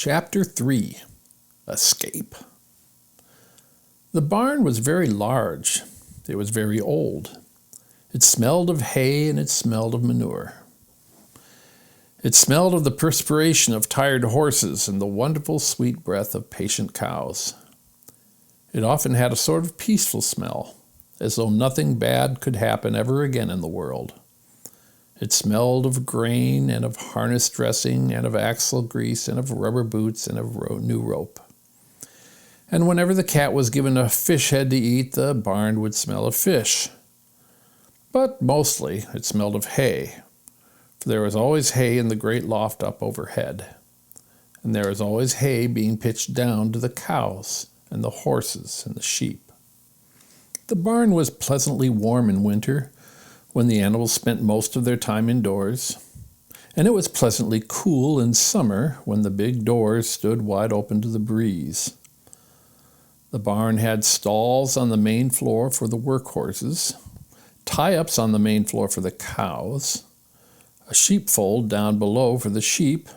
Chapter 3. Escape. The barn was very large. It was very old. It smelled of hay and it smelled of manure. It smelled of the perspiration of tired horses and the wonderful sweet breath of patient cows. It often had a sort of peaceful smell, as though nothing bad could happen ever again in the world. It smelled of grain and of harness dressing and of axle grease and of rubber boots and of new rope. And whenever the cat was given a fish head to eat, the barn would smell of fish. But mostly it smelled of hay, for there was always hay in the great loft up overhead. And there was always hay being pitched down to the cows and the horses and the sheep. The barn was pleasantly warm in winter, when the animals spent most of their time indoors, and it was pleasantly cool in summer when the big doors stood wide open to the breeze. The barn had stalls on the main floor for the workhorses, tie-ups on the main floor for the cows, a sheepfold down below for the sheep,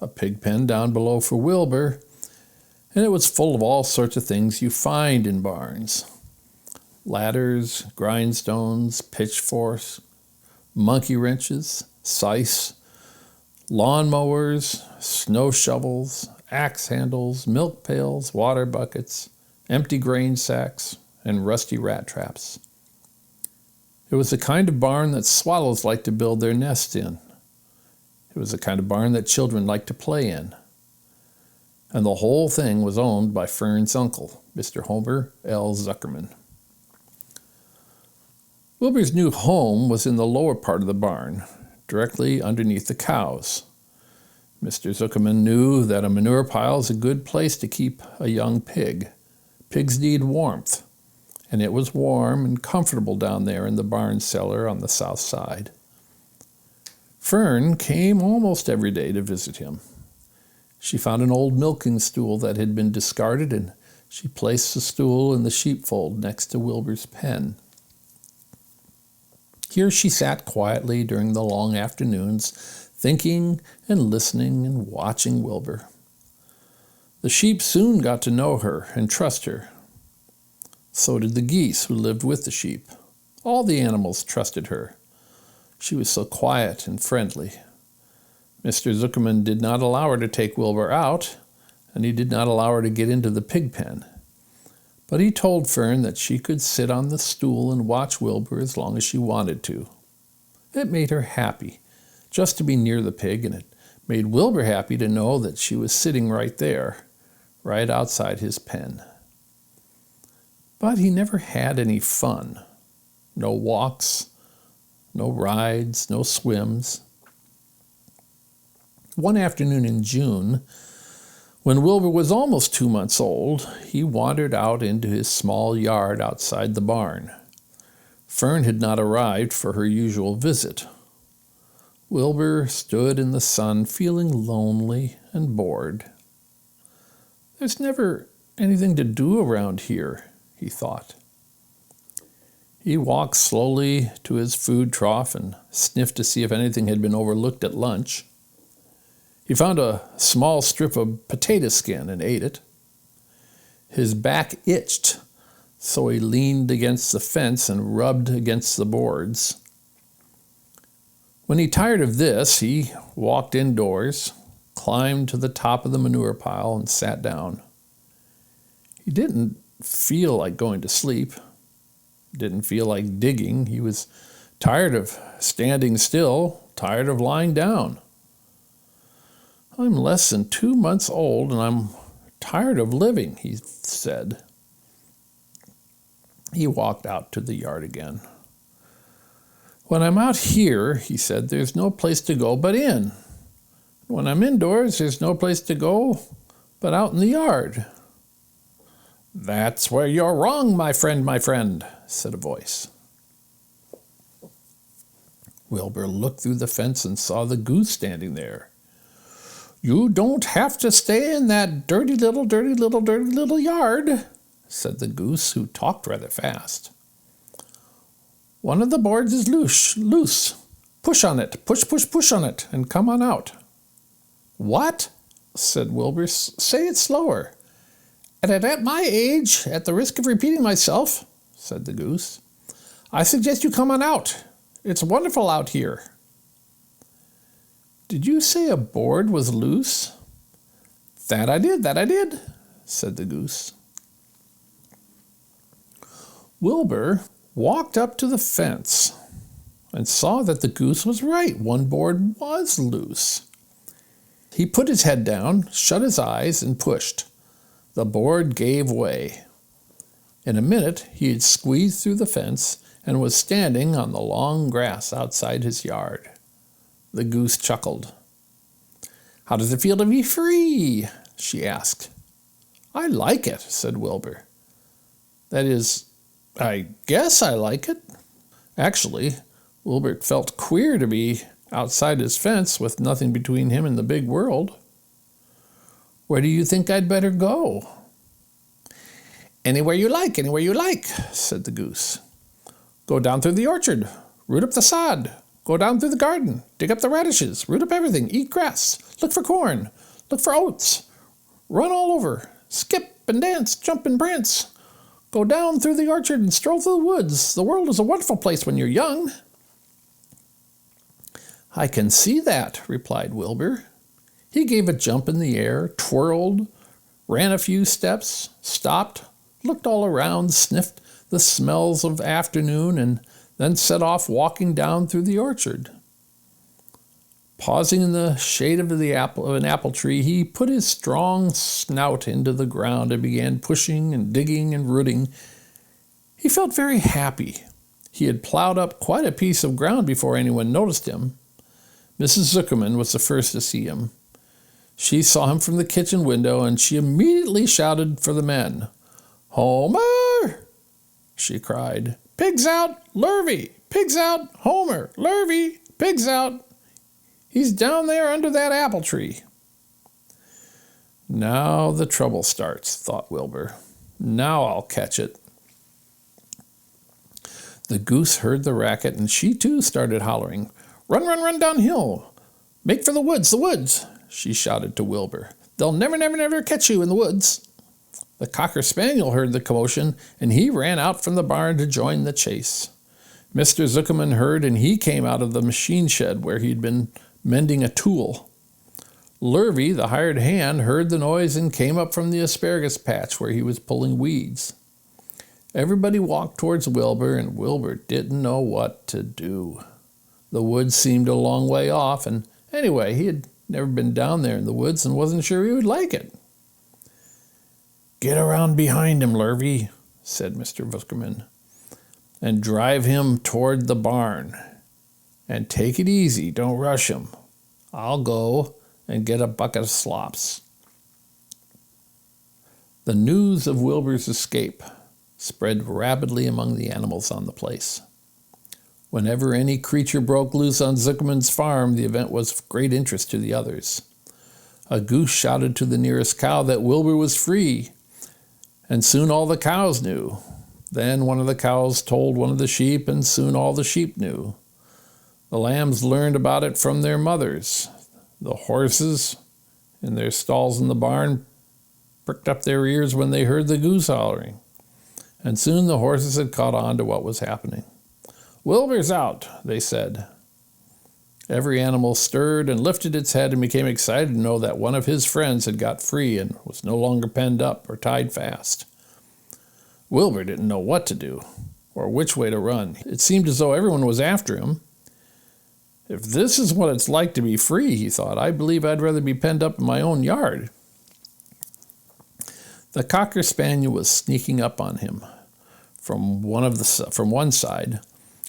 a pig pen down below for Wilbur, and it was full of all sorts of things you find in barns. Ladders, grindstones, pitchforks, monkey wrenches, scythes, lawnmowers, snow shovels, axe handles, milk pails, water buckets, empty grain sacks, and rusty rat traps. It was the kind of barn that swallows like to build their nests in. It was the kind of barn that children like to play in. And the whole thing was owned by Fern's uncle, Mr. Homer L. Zuckerman. Wilbur's new home was in the lower part of the barn, directly underneath the cows. Mr. Zuckerman knew that a manure pile is a good place to keep a young pig. Pigs need warmth, and it was warm and comfortable down there in the barn cellar on the south side. Fern came almost every day to visit him. She found an old milking stool that had been discarded, and she placed the stool in the sheepfold next to Wilbur's pen. Here she sat quietly during the long afternoons, thinking and listening and watching Wilbur. The sheep soon got to know her and trust her. So did the geese who lived with the sheep. All the animals trusted her. She was so quiet and friendly. Mr. Zuckerman did not allow her to take Wilbur out, and he did not allow her to get into the pig pen. But he told Fern that she could sit on the stool and watch Wilbur as long as she wanted to. It made her happy just to be near the pig, and it made Wilbur happy to know that she was sitting right there, right outside his pen. But he never had any fun. No walks, no rides, no swims. One afternoon in June, when Wilbur was almost 2 months old, he wandered out into his small yard outside the barn. Fern had not arrived for her usual visit. Wilbur stood in the sun feeling lonely and bored. "There's never anything to do around here," he thought. He walked slowly to his food trough and sniffed to see if anything had been overlooked at lunch. He found a small strip of potato skin and ate it. His back itched, so he leaned against the fence and rubbed against the boards. When he tired of this, he walked indoors, climbed to the top of the manure pile, and sat down. He didn't feel like going to sleep, didn't feel like digging. He was tired of standing still, tired of lying down. "I'm less than 2 months old, and I'm tired of living," he said. He walked out to the yard again. "When I'm out here," he said, "there's no place to go but in. When I'm indoors, there's no place to go but out in the yard." "That's where you're wrong, my friend," said a voice. Wilbur looked through the fence and saw the goose standing there. "You don't have to stay in that dirty little yard," said the goose, who talked rather fast. "One of the boards is loose. Push on it, push on it, and come on out." "What? said Wilbur. Say it slower. And at my age, at the risk of repeating myself, said the goose, I suggest you come on out. It's wonderful out here. Did you say a board was loose? That I did, said the goose. Wilbur walked up to the fence and saw that the goose was right. One board was loose. He put his head down, shut his eyes, and pushed. The board gave way. In a minute, he had squeezed through the fence and was standing on the long grass outside his yard. The goose chuckled. How does it feel to be free? She asked. I like it, said Wilbur. That is, I guess I like it. Actually, Wilbur felt queer to be outside his fence with nothing between him and the big world. Where do you think I'd better go? Anywhere you like, said the goose. Go down through the orchard, root up the sod, go down through the garden, dig up the radishes, root up everything, eat grass, look for corn, look for oats, run all over, skip and dance, jump and prance, go down through the orchard and stroll through the woods. The world is a wonderful place when you're young. I can see that, replied Wilbur. He gave a jump in the air, twirled, ran a few steps, stopped, looked all around, sniffed the smells of afternoon, and then set off walking down through the orchard. Pausing in the shade of an apple tree, he put his strong snout into the ground and began pushing and digging and rooting. He felt very happy. He had plowed up quite a piece of ground before anyone noticed him. Mrs. Zuckerman was the first to see him. She saw him from the kitchen window, and she immediately shouted for the men. Homer! She cried. Pigs out, Lurvy! Pigs out, Homer! Lurvy! Pigs out! He's down there under that apple tree. Now the trouble starts, thought Wilbur. Now I'll catch it. The goose heard the racket, and she too started hollering. Run, run, run downhill! Make for the woods, she shouted to Wilbur. They'll never catch you in the woods. The cocker spaniel heard the commotion, and he ran out from the barn to join the chase. Mr. Zuckerman heard, and he came out of the machine shed where he'd been mending a tool. Lurvy, the hired hand, heard the noise and came up from the asparagus patch where he was pulling weeds. Everybody walked towards Wilbur, and Wilbur didn't know what to do. The woods seemed a long way off, and anyway, he had never been down there in the woods and wasn't sure he would like it. Get around behind him, Lurvy, said Mr. Zuckerman, and drive him toward the barn. And take it easy, don't rush him. I'll go and get a bucket of slops. The news of Wilbur's escape spread rapidly among the animals on the place. Whenever any creature broke loose on Zuckerman's farm, the event was of great interest to the others. A goose shouted to the nearest cow that Wilbur was free, and soon all the cows knew. Then one of the cows told one of the sheep, and soon all the sheep knew. The lambs learned about it from their mothers. The horses in their stalls in the barn pricked up their ears when they heard the goose hollering. And soon the horses had caught on to what was happening. Wilbur's out, they said. Every animal stirred and lifted its head and became excited to know that one of his friends had got free and was no longer penned up or tied fast. Wilbur didn't know what to do or which way to run. It seemed as though everyone was after him. If this is what it's like to be free, he thought, I believe I'd rather be penned up in my own yard. The cocker spaniel was sneaking up on him from one side.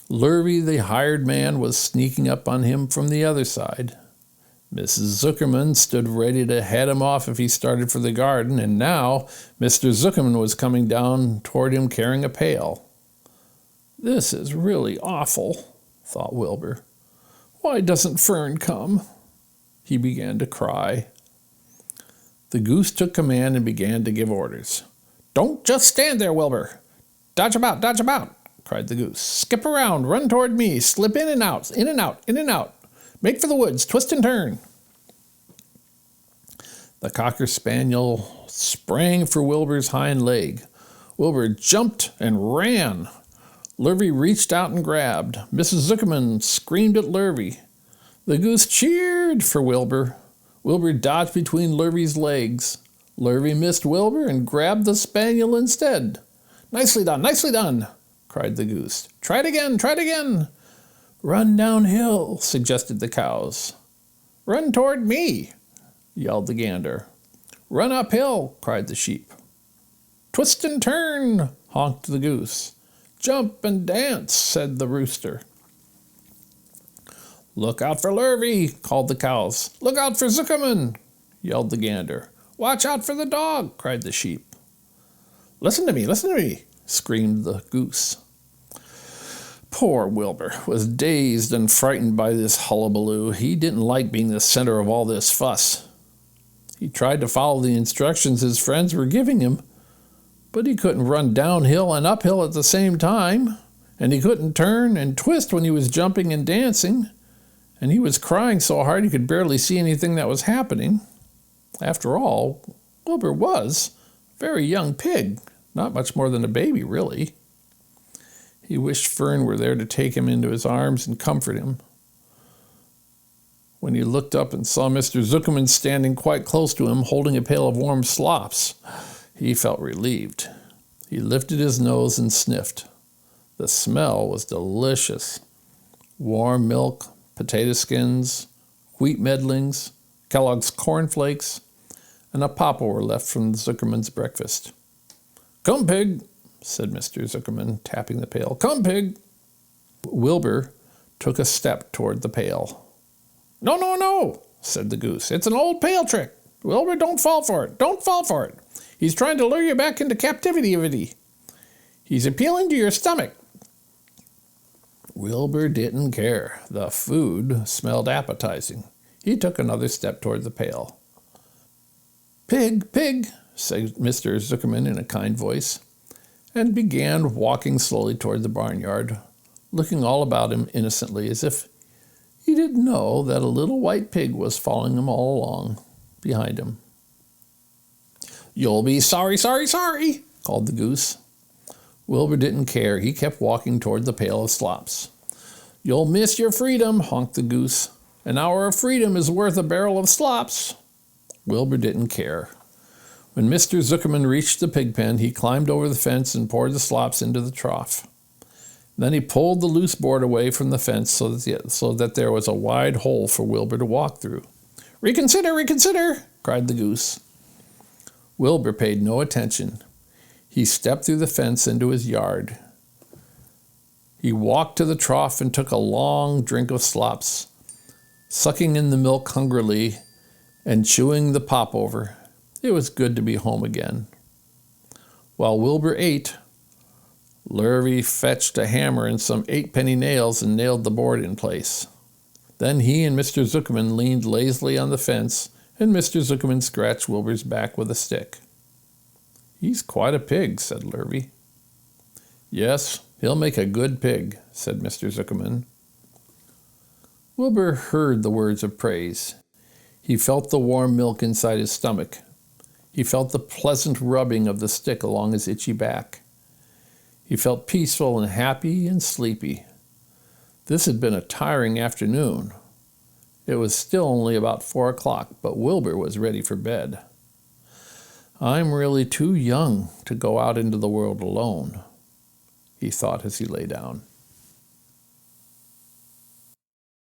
Lurvy, the hired man, was sneaking up on him from the other side. Mrs. Zuckerman stood ready to head him off if he started for the garden, and now Mr. Zuckerman was coming down toward him carrying a pail. This is really awful, thought Wilbur. Why doesn't Fern come? He began to cry. The goose took command and began to give orders. Don't just stand there, Wilbur. Dodge about, cried the goose. Skip around, run toward me, slip in and out, in and out, in and out. Make for the woods, twist and turn. The Cocker Spaniel sprang for Wilbur's hind leg. Wilbur jumped and ran. Lurvy reached out and grabbed. Mrs. Zuckerman screamed at Lurvy. The goose cheered for Wilbur. Wilbur dodged between Lurvy's legs. Lurvy missed Wilbur and grabbed the spaniel instead. Nicely done, cried the goose. Try it again. Run downhill, suggested the cows. Run toward me, yelled the gander. Run uphill, cried the sheep. Twist and turn, honked the goose. Jump and dance, said the rooster. Look out for Lurvy, called the cows. Look out for Zuckerman, yelled the gander. Watch out for the dog, cried the sheep. Listen to me, screamed the goose. Poor Wilbur was dazed and frightened by this hullabaloo. He didn't like being the center of all this fuss. He tried to follow the instructions his friends were giving him, but he couldn't run downhill and uphill at the same time, and he couldn't turn and twist when he was jumping and dancing, and he was crying so hard he could barely see anything that was happening. After all, Wilbur was a very young pig, not much more than a baby, really. He wished Fern were there to take him into his arms and comfort him. When he looked up and saw Mr. Zuckerman standing quite close to him, holding a pail of warm slops, he felt relieved. He lifted his nose and sniffed. The smell was delicious. Warm milk, potato skins, wheat middlings, Kellogg's cornflakes, and a papa were left from the Zuckerman's breakfast. Come, pig, said Mr. Zuckerman, tapping the pail. Come, pig. Wilbur took a step toward the pail. No, said the goose. It's an old pail trick. Wilbur, don't fall for it. He's trying to lure you back into captivity. He's appealing to your stomach. Wilbur didn't care. The food smelled appetizing. He took another step toward the pail. Pig, said Mr. Zuckerman in a kind voice, and began walking slowly toward the barnyard, looking all about him innocently as if he didn't know that a little white pig was following him all along behind him. You'll be sorry, called the goose. Wilbur didn't care. He kept walking toward the pail of slops. You'll miss your freedom, honked the goose. An hour of freedom is worth a barrel of slops. Wilbur didn't care. When Mr. Zuckerman reached the pig pen, he climbed over the fence and poured the slops into the trough. Then he pulled the loose board away from the fence so that there was a wide hole for Wilbur to walk through. Reconsider, cried the goose. Wilbur paid no attention. He stepped through the fence into his yard. He walked to the trough and took a long drink of slops, sucking in the milk hungrily and chewing the popover. It was good to be home again. While Wilbur ate, Lurvy fetched a hammer and some 8-penny nails and nailed the board in place. Then he and Mr. Zuckerman leaned lazily on the fence, and Mr. Zuckerman scratched Wilbur's back with a stick. He's quite a pig, said Lurvy. Yes, he'll make a good pig, said Mr. Zuckerman. Wilbur heard the words of praise. He felt the warm milk inside his stomach. He felt the pleasant rubbing of the stick along his itchy back. He felt peaceful and happy and sleepy. This had been a tiring afternoon. It was still only about 4 o'clock, but Wilbur was ready for bed. I'm really too young to go out into the world alone, he thought as he lay down.